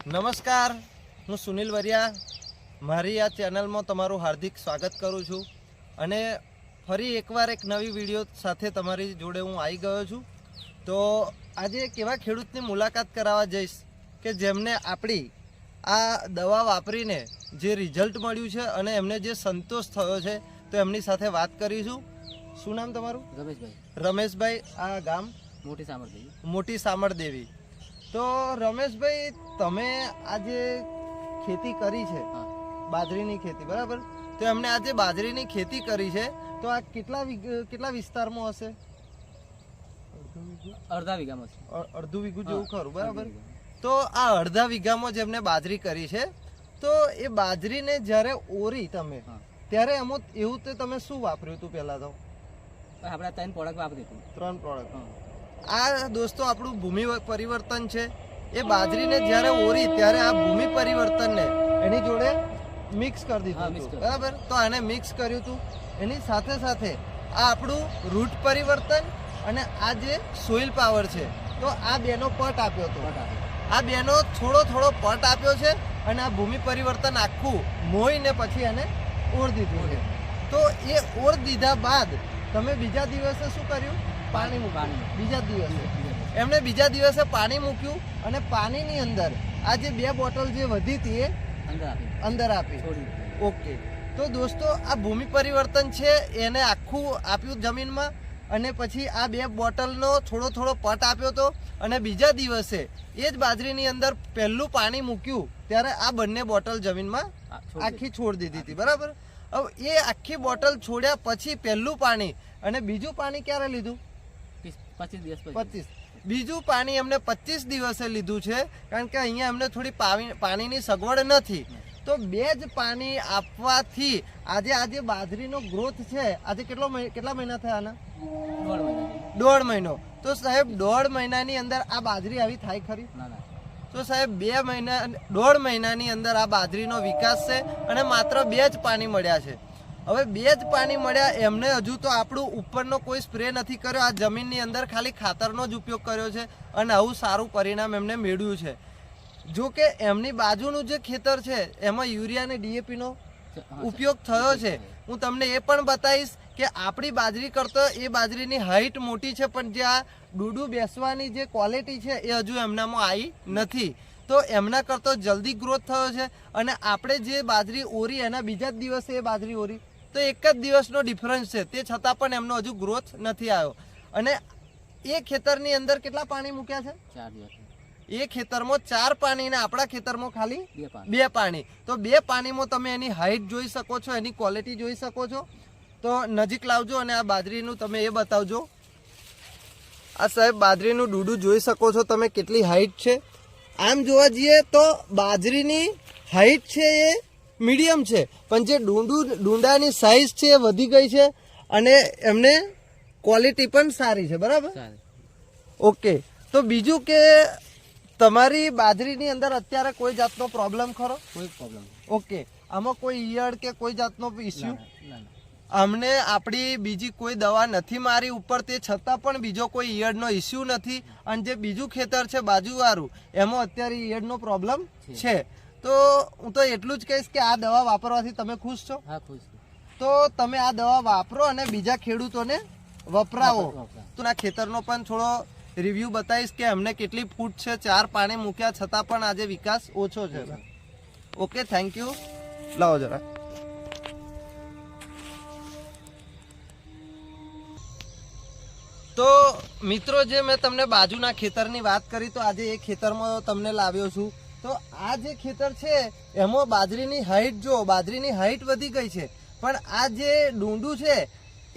નમસ્કાર, હું સુનિલ વરિયા મારી આ ચેનલમાં તમારું હાર્દિક સ્વાગત કરું છું અને ફરી એકવાર એક નવી વિડીયો સાથે તમારી જોડે હું આવી ગયો છું. તો આજે એક એવા ખેડૂતની મુલાકાત કરાવવા જઈશ કે જેમને આપણી આ દવા વાપરીને જે રિઝલ્ટ મળ્યું છે અને એમને જે સંતોષ થયો છે, તો એમની સાથે વાત કરીશું. શું નામ તમારું? રમેશભાઈ. રમેશભાઈ. આ ગામ? મોટી સામરદેવી. તો રમેશભાઈ, તમે આજે ખેતી કરી છે, બાજરીની ખેતી, બરાબર? તો એમને આજે બાજરીની ખેતી કરી છે, તો આ કેટલા વિસ્તારમાં હશે? અડધા વીઘામાં છે. અડધું વીઘું જેવું ખરું, બરાબર? તો આ અડધા વીઘામાં જેમને બાજરી કરી છે, તો એ બાજરીને જ્યારે ઓરી તમે, ત્યારે એમાં એવું તો તમે શું વાપર્યું હતું પહેલા? તો આપણે 3 પ્રોડક્ટ વાપરી હતી. 3 પ્રોડક્ટ. આ દોસ્તો આપણું ભૂમિ પરિવર્તન છે. એ બાજરીને જ્યારે ઓરી ત્યારે આ ભૂમિ પરિવર્તનને એની જોડે મિક્સ કરી દીધું હતું, બરાબર? તો આને મિક્સ કર્યું હતું. એની સાથે સાથે આ આપણું રૂટ પરિવર્તન અને આ જે સોઇલ પાવર છે, તો આ બેનો પટ આપ્યો હતો. આ બેનો થોડો પટ આપ્યો છે અને આ ભૂમિ પરિવર્તન આખું મોઈને પછી એને ઓર દીધું છે. તો એ ઓર દીધા બાદ તમે બીજા દિવસે શું કર્યું? પાણી મૂક્યું. બીજા દિવસે પાણી મૂક્યું અને પાણીની અંદર આ જે 2 બોટલ જે વધી હતી એ અંદર આપી. ઓકે. તો દોસ્તો, આ ભૂમિ પરિવર્તન છે એને આખું આપ્યું જમીનમાં અને પછી આ 2 બોટલનો થોડો પટ આપ્યો હતો અને બીજા દિવસે એ જ બાજરીની અંદર પહેલું પાણી મૂક્યું ત્યારે આ બંને બોટલ જમીનમાં આખી છોડી દીધી હતી, બરાબર? હવે એ આખી બોટલ છોડ્યા પછી પહેલું પાણી અને બીજું પાણી ક્યારે લીધું? 25. બીજું પાણી એમને 25 દિવસે લીધું છે, કારણ કે અહીંયા એમને થોડી પાણીની સગવડ નથી. તો 2 જ પાણી આપવાથી આજે બાજરીનો ગ્રોથ છે, આજે કેટલા મહિના થયા આના? 1.5 મહિનો. તો સાહેબ 1.5 મહિનાની અંદર આ બાજરી આવી થાય ખરી? તો સાહેબ 1.5 મહિનાની અંદર આ બાજરીનો વિકાસ છે અને માત્ર 2 જ પાણી મળ્યા છે. હવે 2 જ પાણી મળ્યા, એમને હજુ તો આપણું ઉપરનો કોઈ સ્પ્રે નથી કર્યો. આ જમીનની અંદર ખાલી ખાતરનો જ ઉપયોગ કર્યો છે અને આવું સારું પરિણામ એમને મેળવ્યું છે. જો કે એમની બાજુનું જે ખેતર છે એમાં યુરિયા અને ડીએપીનો ઉપયોગ થયો છે. હું તમને એ પણ બતાવીશ કે આપણી બાજરી કરતો એ બાજરીની હાઈટ મોટી છે, પણ જે આ ડૂડું બેસવાની જે ક્વોલિટી છે એ હજુ એમનામાં આવી નથી. તો એમના કરતો જલ્દી ગ્રોથ થયો છે અને આપણે જે બાજરી ઓરી એના બીજા જ દિવસે એ બાજરી ઓરી, તો એક જ દિવસનો ડિફરન્સ છે. તે છતાં પણ એમનો હજુ ગ્રોથ નથી આવ્યો. અને એ ખેતરની અંદર કેટલા પાણી મૂક્યા છે? 4 દિવસ. એ ખેતરમાં 4 પાણી ને આપણા ખેતરમાં ખાલી 2 પાણી. તો 2 પાણીમાં તમે એની હાઈટ જોઈ શકો છો, એની ક્વોલિટી જોઈ શકો છો. તો નજીક લાવજો અને આ બાજરીનું તમે એ બતાવજો. આ સાહેબ બાજરીનું ડૂડું જોઈ શકો છો તમે, કેટલી હાઈટ છે. આમ જોવા જઈએ તો બાજરીની હાઈટ છે એ મીડિયમ છે, પણ જે ડુંડાની સાઈઝ છે એ વધી ગઈ છે અને એમને ક્વોલિટી પણ સારી છે, બરાબર? ઓકે. તો બીજું કે તમારી બાજરીની અંદર અત્યારે કોઈ જાતનો પ્રોબ્લેમ ખરો? કોઈ પ્રોબ્લેમ. ઓકે. આમાં કોઈ ઈયળ કે કોઈ જાતનો ઇસ્યુ? અમને આપણી બીજી કોઈ દવા નથી મારી ઉપર, તે છતાં પણ બીજો કોઈ ઈયળનો ઇસ્યુ નથી. અને જે બીજું ખેતર છે બાજુવાળું, એમાં અત્યારે ઈયળનો પ્રોબ્લેમ છે. તો હું તો એટલું જ કહીશ કે આ દવા વાપરવાથી તમે ખુશ છો? હા, ખુશ. તો તમે આ દવા વાપરો અને બીજા ખેડૂતોને વપરાવો. તો આ ખેતરનો પણ થોડો રિવ્યુ બતાવીશ કે અમને કેટલી ફૂટ છે, 4 પાણી મૂક્યા છતાં પણ આજે વિકાસ ઓછો છે. Okay, thank you. લાવો જરા. તો મિત્રો, જે મેં તમને બાજુના ખેતરની વાત કરી, તો આજે એ ખેતરમાં તમને લાવ્યો છું. તો આ જે ખેતર છે એમાં બાજરીની હાઈટ જો, બાજરીની હાઈટ વધી ગઈ છે, પણ આ જે ડુંડું છે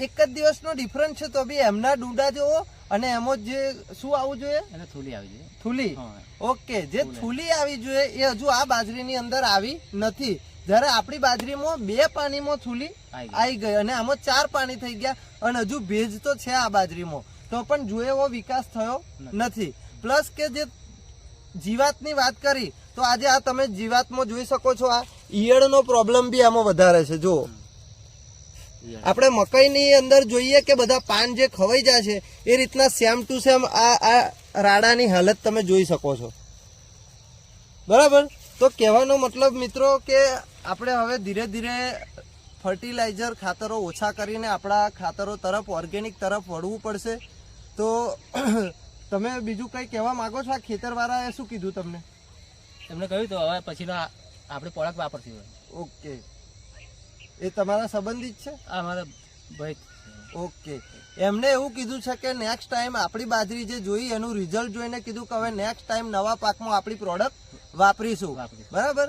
એક જ દિવસનો ડિફરન્સ છે. તો બી એમના ડુંડા જોવો અને એમાં જે શું આવવું જોઈએ? થૂલી આવી જોઈએ. થૂલી. ઓકે. જે થૂલી આવી જોઈએ એ હજુ આ બાજરીની અંદર આવી નથી. જ્યારે આપણી બાજરીમાં 2 પાણીમાં થૂલી આવી ગઈ અને આમાં 4 પાણી થઈ ગયા અને હજુ ભેજ તો છે આ બાજરીમાં, તો પણ જો એવો વિકાસ થયો નથી. પ્લસ કે જે જીવાતની વાત કરી, તો આજે આ તમે જીવાતમાં જોઈ શકો છો, આ ઈયળનો પ્રોબ્લેમ બી આમાં વધારે છે. જો આપણે મકાઈની અંદર જોઈએ કે બધા પાન જે ખવાઈ જાય છે, એ રીતના સેમ ટુ સેમ આ રાડાની હાલત તમે જોઈ શકો છો. બરાબર. તો કહેવાનો મતલબ મિત્રો કે આપણે હવે ધીરે ધીરે ફર્ટિલાઇઝર ખાતરો ઓછા કરીને આપણા ખાતરો તરફ ઓર્ગેનિક તરફ વળવું પડશે. તો તમે બીજું કંઈ કહેવા માંગો છો? આ ખેતરવાળાએ શું કીધું તમને? એમને કહ્યું તો હવે પછીનો આપણે પ્રોડક્ટ વાપરશું હવે. ઓકે, એ તમારા સંબંધિત છે? આ અમારા ભાઈ ઓકે, એમને એવું કીધું છે કે નેક્સ્ટ ટાઈમ આપણી બાજરી જે જોઈ એનું રિઝલ્ટ જોઈને કીધું કે હવે નેક્સ્ટ ટાઈમ નવા પાકમાં આપણી પ્રોડક્ટ વાપરીશું. બરાબર.